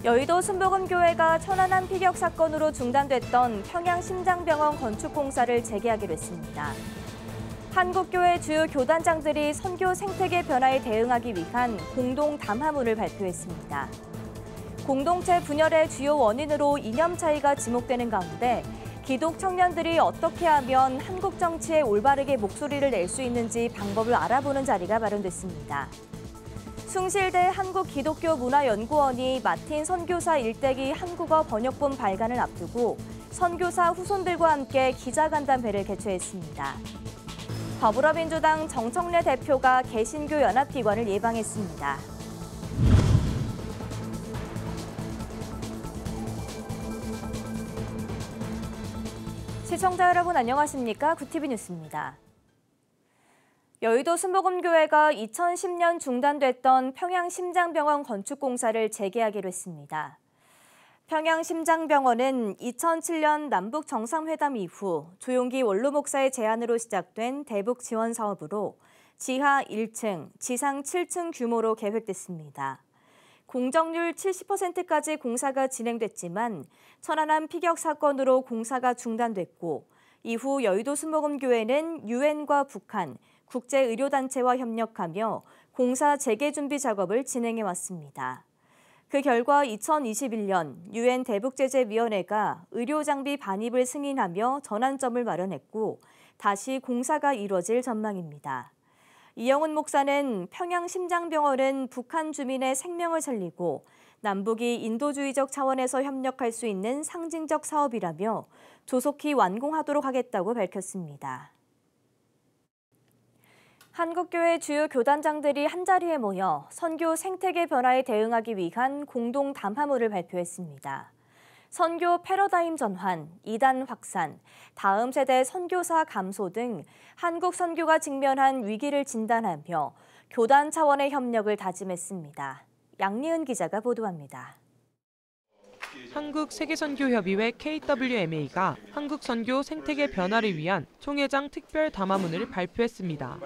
여의도 순복음교회가 천안함 피격 사건으로 중단됐던 평양심장병원 건축 공사를 재개하기로 했습니다. 한국교회 주요 교단장들이 선교 생태계 변화에 대응하기 위한 공동 담화문을 발표했습니다. 공동체 분열의 주요 원인으로 이념 차이가 지목되는 가운데 기독 청년들이 어떻게 하면 한국 정치에 올바르게 목소리를 낼 수 있는지 방법을 알아보는 자리가 마련됐습니다. 숭실대 한국기독교문화연구원이 마틴 선교사 일대기 한국어 번역본 발간을 앞두고 선교사 후손들과 함께 기자간담회를 개최했습니다. 더불어민주당 정청래 대표가 개신교 연합기관을 예방했습니다. 시청자 여러분 안녕하십니까? 구티비 뉴스입니다. 여의도 순복음교회가 2010년 중단됐던 평양심장병원 건축 공사를 재개하기로 했습니다. 평양심장병원은 2007년 남북 정상회담 이후 조용기 원로 목사의 제안으로 시작된 대북 지원 사업으로 지하 1층, 지상 7층 규모로 계획됐습니다. 공정률 70%까지 공사가 진행됐지만 천안함 피격 사건으로 공사가 중단됐고 이후 여의도 순복음교회는 유엔과 북한, 국제의료단체와 협력하며 공사 재개 준비 작업을 진행해왔습니다. 그 결과 2021년 유엔 대북제재위원회가 의료장비 반입을 승인하며 전환점을 마련했고 다시 공사가 이뤄질 전망입니다. 이영훈 목사는 평양심장병원은 북한 주민의 생명을 살리고 남북이 인도주의적 차원에서 협력할 수 있는 상징적 사업이라며 조속히 완공하도록 하겠다고 밝혔습니다. 한국교회 주요 교단장들이 한자리에 모여 선교 생태계 변화에 대응하기 위한 공동 담화문을 발표했습니다. 선교 패러다임 전환, 이단 확산, 다음 세대 선교사 감소 등 한국 선교가 직면한 위기를 진단하며 교단 차원의 협력을 다짐했습니다. 양리은 기자가 보도합니다. 한국세계선교협의회 KWMA가 한국선교 생태계 변화를 위한 총회장 특별 담화문을 발표했습니다.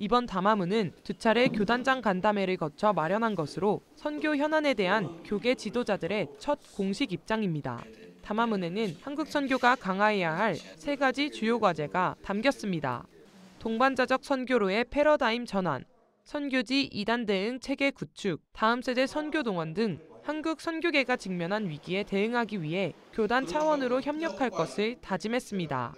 이번 담화문은 두 차례 교단장 간담회를 거쳐 마련한 것으로 선교 현안에 대한 교계 지도자들의 첫 공식 입장입니다. 담화문에는 한국 선교가 강화해야 할 세 가지 주요 과제가 담겼습니다. 동반자적 선교로의 패러다임 전환, 선교지 이단 대응 체계 구축, 다음 세대 선교 동원 등 한국 선교계가 직면한 위기에 대응하기 위해 교단 차원으로 협력할 것을 다짐했습니다.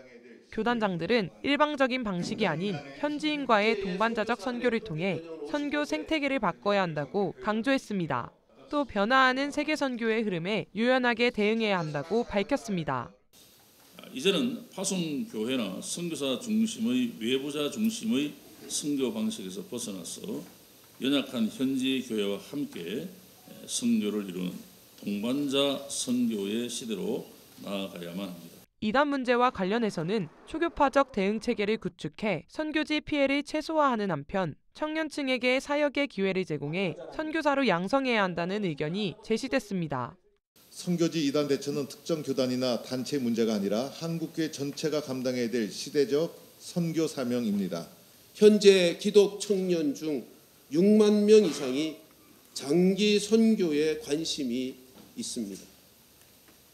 교단장들은 일방적인 방식이 아닌 현지인과의 동반자적 선교를 통해 선교 생태계를 바꿔야 한다고 강조했습니다. 또 변화하는 세계 선교의 흐름에 유연하게 대응해야 한다고 밝혔습니다. 이제는 파송 교회나 선교사 중심의 외부자 중심의 선교 방식에서 벗어나서 연약한 현지 교회와 함께 선교를 이루는 동반자 선교의 시대로 나아가야만 합니다. 이단 문제와 관련해서는 초교파적 대응 체계를 구축해 선교지 피해를 최소화하는 한편 청년층에게 사역의 기회를 제공해 선교사로 양성해야 한다는 의견이 제시됐습니다. 선교지 이단 대처는 특정 교단이나 단체 문제가 아니라 한국교회 전체가 감당해야 될 시대적 선교 사명입니다. 현재 기독 청년 중 6만 명 이상이 장기 선교에 관심이 있습니다.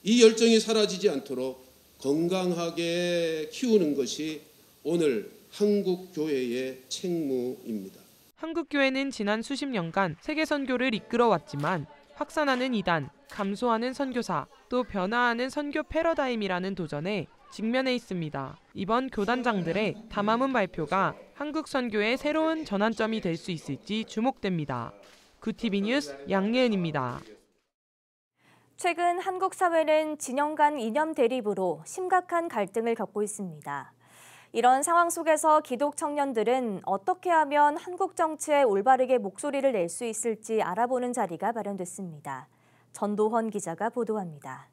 이 열정이 사라지지 않도록 건강하게 키우는 것이 오늘 한국교회의 책무입니다. 한국교회는 지난 수십 년간 세계 선교를 이끌어왔지만 확산하는 이단, 감소하는 선교사, 또 변화하는 선교 패러다임이라는 도전에 직면해 있습니다. 이번 교단장들의 담화문 발표가 한국 선교의 새로운 전환점이 될 수 있을지 주목됩니다. 구티비 뉴스 양예은입니다. 최근 한국 사회는 진영 간 이념 대립으로 심각한 갈등을 겪고 있습니다. 이런 상황 속에서 기독 청년들은 어떻게 하면 한국 정치에 올바르게 목소리를 낼 수 있을지 알아보는 자리가 마련됐습니다. 전도헌 기자가 보도합니다.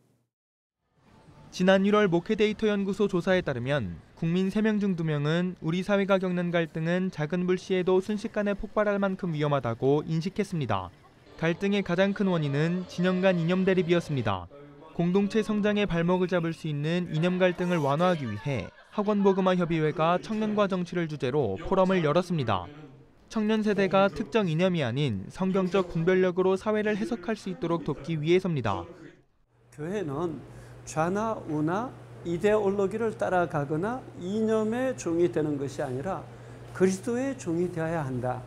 지난 1월 목회데이터 연구소 조사에 따르면 국민 3명 중 2명은 우리 사회가 겪는 갈등은 작은 불씨에도 순식간에 폭발할 만큼 위험하다고 인식했습니다. 갈등의 가장 큰 원인은 진영 간 이념 대립이었습니다. 공동체 성장의 발목을 잡을 수 있는 이념 갈등을 완화하기 위해 학원복음화 협의회가 청년과 정치를 주제로 포럼을 열었습니다. 청년 세대가 특정 이념이 아닌 성경적 분별력으로 사회를 해석할 수 있도록 돕기 위해서입니다. 교회는 좌나 우나 이데올로기를 따라가거나 이념의 종이 되는 것이 아니라 그리스도의 종이 되어야 한다.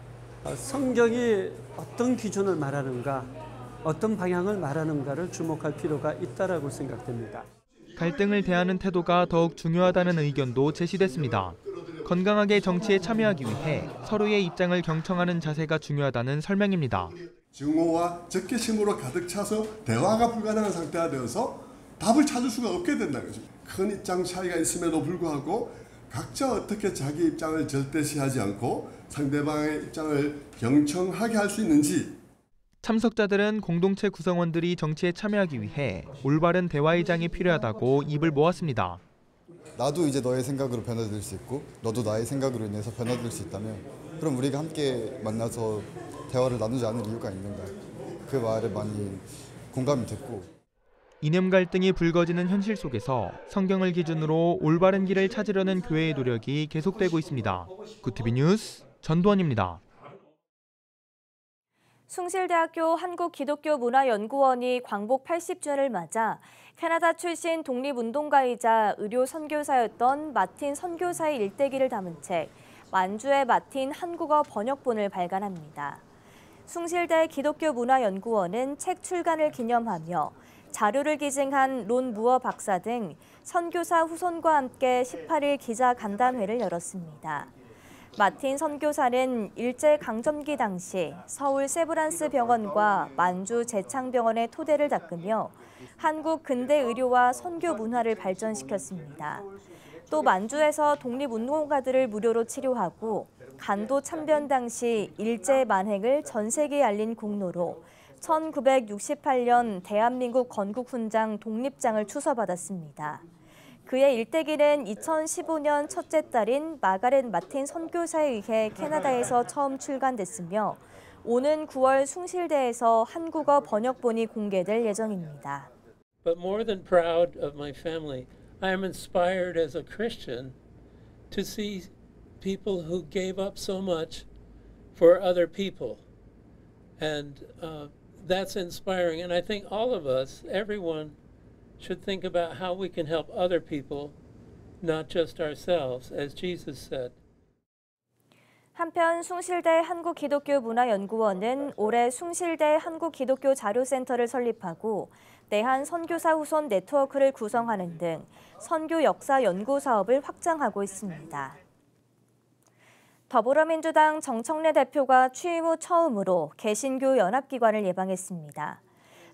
성경이 어떤 기준을 말하는가, 어떤 방향을 말하는가를 주목할 필요가 있다고 생각됩니다. 갈등을 대하는 태도가 더욱 중요하다는 의견도 제시됐습니다. 건강하게 정치에 참여하기 위해 서로의 입장을 경청하는 자세가 중요하다는 설명입니다. 증오와 적개심으로 가득 차서 대화가 불가능한 상태가 되어서 답을 찾을 수가 없게 된다는 거죠. 큰 입장 차이가 있음에도 불구하고 각자 어떻게 자기 입장을 절대시하지 않고 상대방의 입장을 경청하게 할 수 있는지. 참석자들은 공동체 구성원들이 정치에 참여하기 위해 올바른 대화의 장이 필요하다고 입을 모았습니다. 나도 이제 너의 생각으로 변화될 수 있고 너도 나의 생각으로 인해서 변화될 수 있다면 그럼 우리가 함께 만나서 대화를 나누지 않을 이유가 있는가. 그 말에 많이 공감이 됐고. 이념 갈등이 불거지는 현실 속에서 성경을 기준으로 올바른 길을 찾으려는 교회의 노력이 계속되고 있습니다. 구티비 뉴스 전두원입니다. 숭실대학교 한국기독교문화연구원이 광복 80주년을 맞아 캐나다 출신 독립운동가이자 의료 선교사였던 마틴 선교사의 일대기를 담은 책 만주의 마틴 한국어 번역본을 발간합니다. 숭실대 기독교문화연구원은 책 출간을 기념하며 자료를 기증한 론 무어 박사 등 선교사 후손과 함께 18일 기자 간담회를 열었습니다. 마틴 선교사는 일제강점기 당시 서울 세브란스 병원과 만주 제창병원의 토대를 닦으며 한국 근대 의료와 선교 문화를 발전시켰습니다. 또 만주에서 독립운동가들을 무료로 치료하고 간도 참변 당시 일제 만행을 전 세계에 알린 공로로 1968년 대한민국 건국훈장 독립장을 추서받았습니다. 그의 일대기는 2015년 첫째 딸인 마가렛 마틴 선교사에 의해 캐나다에서 처음 출간됐으며 오는 9월 숭실대에서 한국어 번역본이 공개될 예정입니다. But more than proud of my family, I am inspired as a Christian to see people who gave up so much for other people. And that's inspiring. And I think all of us, everyone, should think about how we can help other people, not just ourselves, as Jesus said. 한편 숭실대 한국기독교문화연구원은 올해 숭실대 한국기독교자료센터를 설립하고 내한 선교사 후손 네트워크를 구성하는 등 선교 역사 연구 사업을 확장하고 있습니다. 더불어민주당 정청래 대표가 취임 후 처음으로 개신교 연합기관을 예방했습니다.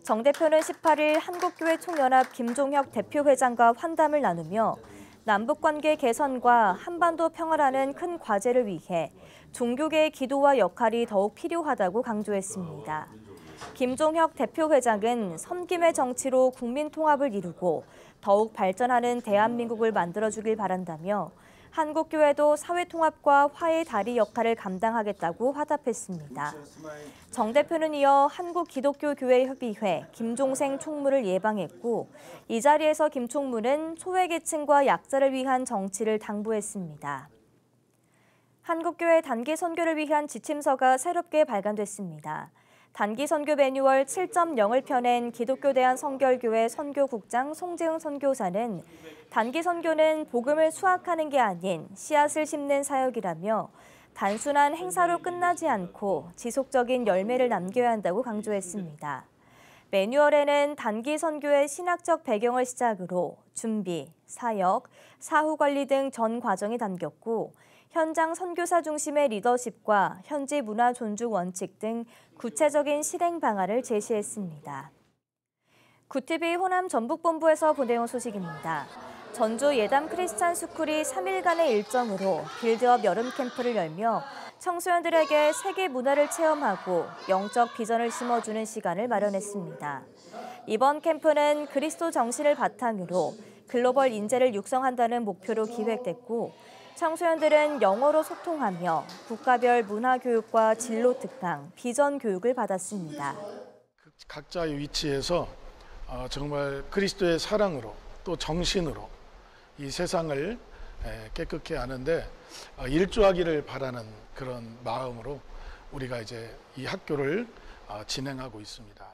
정 대표는 18일 한국교회 총연합 김종혁 대표회장과 환담을 나누며 남북관계 개선과 한반도 평화라는 큰 과제를 위해 종교계의 기도와 역할이 더욱 필요하다고 강조했습니다. 김종혁 대표회장은 섬김의 정치로 국민 통합을 이루고 더욱 발전하는 대한민국을 만들어주길 바란다며 한국교회도 사회통합과 화해의 다리 역할을 감당하겠다고 화답했습니다. 정 대표는 이어 한국기독교교회협의회 김종생 총무를 예방했고 이 자리에서 김 총무는 소외계층과 약자를 위한 정치를 당부했습니다. 한국교회 단기 선교를 위한 지침서가 새롭게 발간됐습니다. 단기 선교 매뉴얼 7.0을 펴낸 기독교대한성결교회 선교국장 송재흥 선교사는 단기 선교는 복음을 수확하는 게 아닌 씨앗을 심는 사역이라며 단순한 행사로 끝나지 않고 지속적인 열매를 남겨야 한다고 강조했습니다. 매뉴얼에는 단기 선교의 신학적 배경을 시작으로 준비, 사역, 사후 관리 등 전 과정이 담겼고 현장 선교사 중심의 리더십과 현지 문화 존중 원칙 등 구체적인 실행 방안을 제시했습니다. 구티비 호남 전북본부에서 보내온 소식입니다. 전주 예담 크리스찬 스쿨이 3일간의 일정으로 빌드업 여름 캠프를 열며 청소년들에게 세계 문화를 체험하고 영적 비전을 심어주는 시간을 마련했습니다. 이번 캠프는 그리스도 정신을 바탕으로 글로벌 인재를 육성한다는 목표로 기획됐고 청소년들은 영어로 소통하며 국가별 문화교육과 진로 특강, 비전 교육을 받았습니다. 각자의 위치에서 정말 그리스도의 사랑으로 또 정신으로 이 세상을 깨끗게 하는데 일조하기를 바라는 그런 마음으로 우리가 이제 이 학교를 진행하고 있습니다.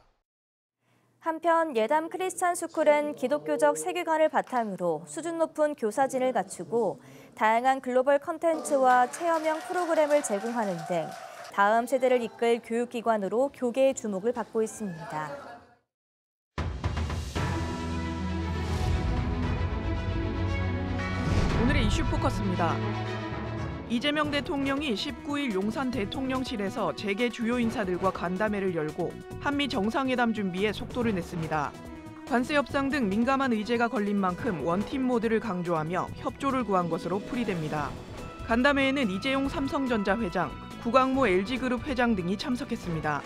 한편 예담 크리스찬 스쿨은 기독교적 세계관을 바탕으로 수준 높은 교사진을 갖추고 다양한 글로벌 컨텐츠와 체험형 프로그램을 제공하는 등 다음 세대를 이끌 교육기관으로 교계의 주목을 받고 있습니다. 오늘의 이슈 포커스입니다. 이재명 대통령이 19일 용산 대통령실에서 재계 주요 인사들과 간담회를 열고 한미 정상회담 준비에 속도를 냈습니다. 관세 협상 등 민감한 의제가 걸린 만큼 원팀 모드를 강조하며 협조를 구한 것으로 풀이됩니다. 간담회에는 이재용 삼성전자 회장, 구광모 LG그룹 회장 등이 참석했습니다.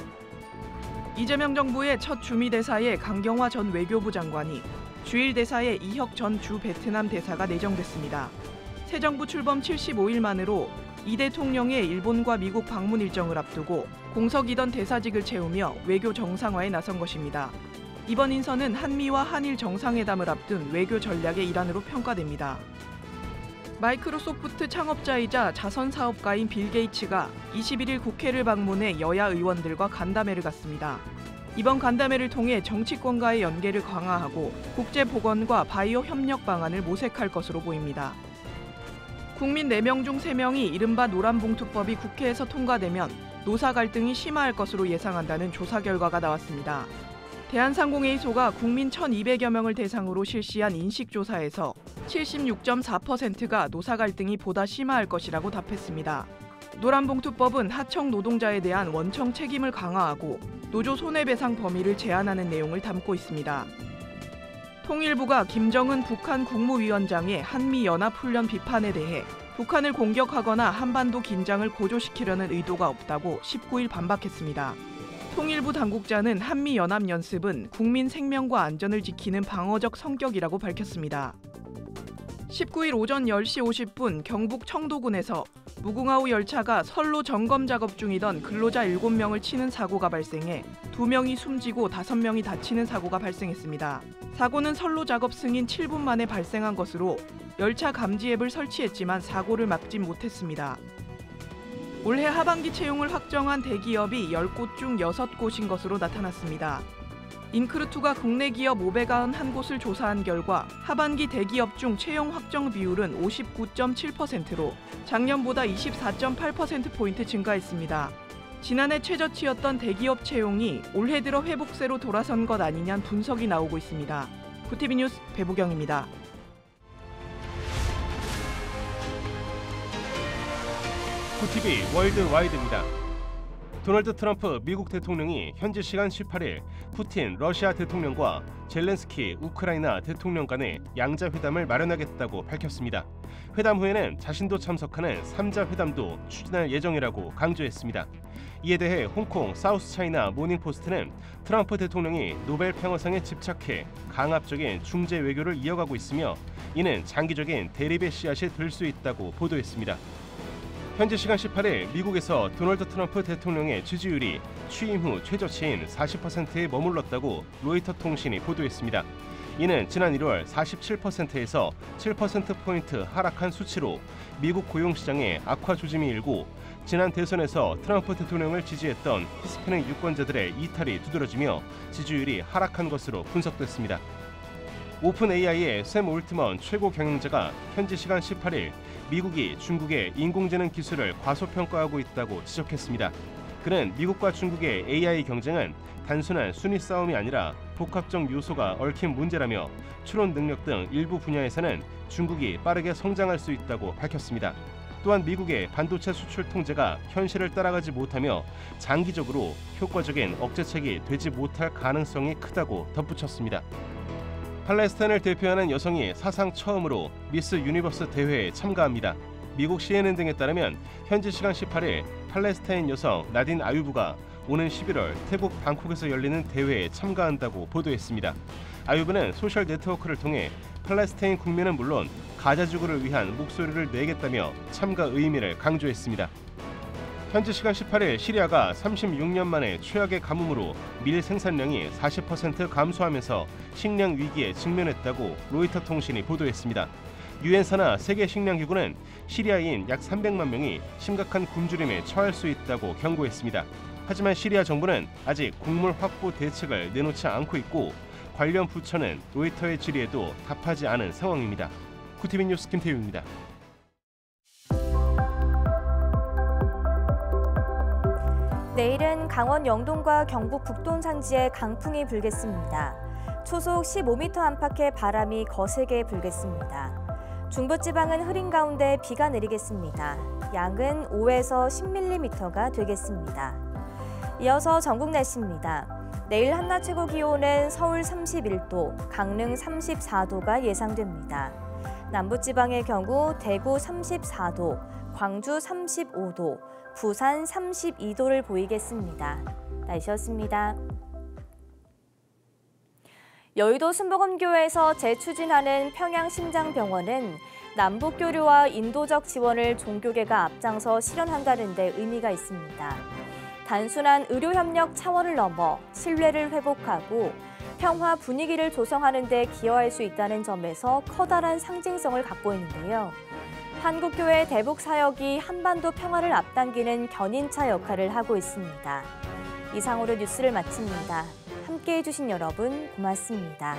이재명 정부의 첫 주미대사에 강경화 전 외교부 장관이, 주일 대사에 이혁 전 주 베트남 대사가 내정됐습니다. 새 정부 출범 75일 만으로 이 대통령의 일본과 미국 방문 일정을 앞두고 공석이던 대사직을 채우며 외교 정상화에 나선 것입니다. 이번 인선은 한미와 한일 정상회담을 앞둔 외교 전략의 일환으로 평가됩니다. 마이크로소프트 창업자이자 자선 사업가인 빌 게이츠가 21일 국회를 방문해 여야 의원들과 간담회를 갖습니다. 이번 간담회를 통해 정치권과의 연계를 강화하고 국제보건과 바이오 협력 방안을 모색할 것으로 보입니다. 국민 4명 중 3명이 이른바 노란봉투법이 국회에서 통과되면 노사 갈등이 심화할 것으로 예상한다는 조사 결과가 나왔습니다. 대한상공회의소가 국민 1,200여 명을 대상으로 실시한 인식조사에서 76.4%가 노사 갈등이 보다 심화할 것이라고 답했습니다. 노란봉투법은 하청 노동자에 대한 원청 책임을 강화하고 노조 손해배상 범위를 제한하는 내용을 담고 있습니다. 통일부가 김정은 북한 국무위원장의 한미연합훈련 비판에 대해 북한을 공격하거나 한반도 긴장을 고조시키려는 의도가 없다고 19일 반박했습니다. 통일부 당국자는 한미연합연습은 국민 생명과 안전을 지키는 방어적 성격이라고 밝혔습니다. 19일 오전 10시 50분 경북 청도군에서 무궁화호 열차가 선로 점검 작업 중이던 근로자 7명을 치는 사고가 발생해 2명이 숨지고 5명이 다치는 사고가 발생했습니다. 사고는 선로 작업 승인 7분 만에 발생한 것으로 열차 감지 앱을 설치했지만 사고를 막진 못했습니다. 올해 하반기 채용을 확정한 대기업이 10곳 중 6곳인 것으로 나타났습니다. 인크루트가 국내 기업 591곳을 조사한 결과 하반기 대기업 중 채용 확정 비율은 59.7%로 작년보다 24.8%포인트 증가했습니다. 지난해 최저치였던 대기업 채용이 올해 들어 회복세로 돌아선 것 아니냐는 분석이 나오고 있습니다. 구티비 뉴스 배보경입니다. 구티비 월드와이드입니다. 도널드 트럼프 미국 대통령이 현지 시간 18일 푸틴 러시아 대통령과 젤렌스키 우크라이나 대통령 간의 양자회담을 마련하겠다고 밝혔습니다. 회담 후에는 자신도 참석하는 3자 회담도 추진할 예정이라고 강조했습니다. 이에 대해 홍콩 사우스차이나 모닝포스트는 트럼프 대통령이 노벨 평화상에 집착해 강압적인 중재 외교를 이어가고 있으며 이는 장기적인 대립의 씨앗이 될 수 있다고 보도했습니다. 현지 시간 18일 미국에서 도널드 트럼프 대통령의 지지율이 취임 후 최저치인 40%에 머물렀다고 로이터 통신이 보도했습니다. 이는 지난 1월 47%에서 7%포인트 하락한 수치로 미국 고용시장에 악화 조짐이 일고 지난 대선에서 트럼프 대통령을 지지했던 히스패닉 유권자들의 이탈이 두드러지며 지지율이 하락한 것으로 분석됐습니다. 오픈 AI의 샘 올트먼 최고 경영자가 현지 시간 18일 미국이 중국의 인공지능 기술을 과소평가하고 있다고 지적했습니다. 그는 미국과 중국의 AI 경쟁은 단순한 순위 싸움이 아니라 복합적 요소가 얽힌 문제라며 추론 능력 등 일부 분야에서는 중국이 빠르게 성장할 수 있다고 밝혔습니다. 또한 미국의 반도체 수출 통제가 현실을 따라가지 못하며 장기적으로 효과적인 억제책이 되지 못할 가능성이 크다고 덧붙였습니다. 팔레스타인을 대표하는 여성이 사상 처음으로 미스 유니버스 대회에 참가합니다. 미국 CNN 등에 따르면 현지 시간 18일 팔레스타인 여성 나딘 아유브가 오는 11월 태국 방콕에서 열리는 대회에 참가한다고 보도했습니다. 아유브는 소셜 네트워크를 통해 팔레스타인 국민은 물론 가자지구를 위한 목소리를 내겠다며 참가 의미를 강조했습니다. 현지 시간 18일 시리아가 36년 만에 최악의 가뭄으로 밀 생산량이 40% 감소하면서 식량 위기에 직면했다고 로이터 통신이 보도했습니다. 유엔 산하 세계식량기구는 시리아인 약 300만 명이 심각한 굶주림에 처할 수 있다고 경고했습니다. 하지만 시리아 정부는 아직 곡물 확보 대책을 내놓지 않고 있고 관련 부처는 로이터의 질의에도 답하지 않은 상황입니다. 구티비 뉴스 김태유입니다. 내일은 강원 영동과 경북 북동 산지에 강풍이 불겠습니다. 초속 15m 안팎의 바람이 거세게 불겠습니다. 중부지방은 흐린 가운데 비가 내리겠습니다. 양은 5에서 10mm가 되겠습니다. 이어서 전국 날씨입니다. 내일 한낮 최고 기온은 서울 31도, 강릉 34도가 예상됩니다. 남부지방의 경우 대구 34도, 광주 35도, 부산 32도를 보이겠습니다. 날씨였습니다. 여의도 순복음교회에서 재추진하는 평양심장병원은 남북교류와 인도적 지원을 종교계가 앞장서 실현한다는 데 의미가 있습니다. 단순한 의료협력 차원을 넘어 신뢰를 회복하고 평화 분위기를 조성하는 데 기여할 수 있다는 점에서 커다란 상징성을 갖고 있는데요. 한국교회 대북 사역이 한반도 평화를 앞당기는 견인차 역할을 하고 있습니다. 이상으로 뉴스를 마칩니다. 함께해 주신 여러분 고맙습니다.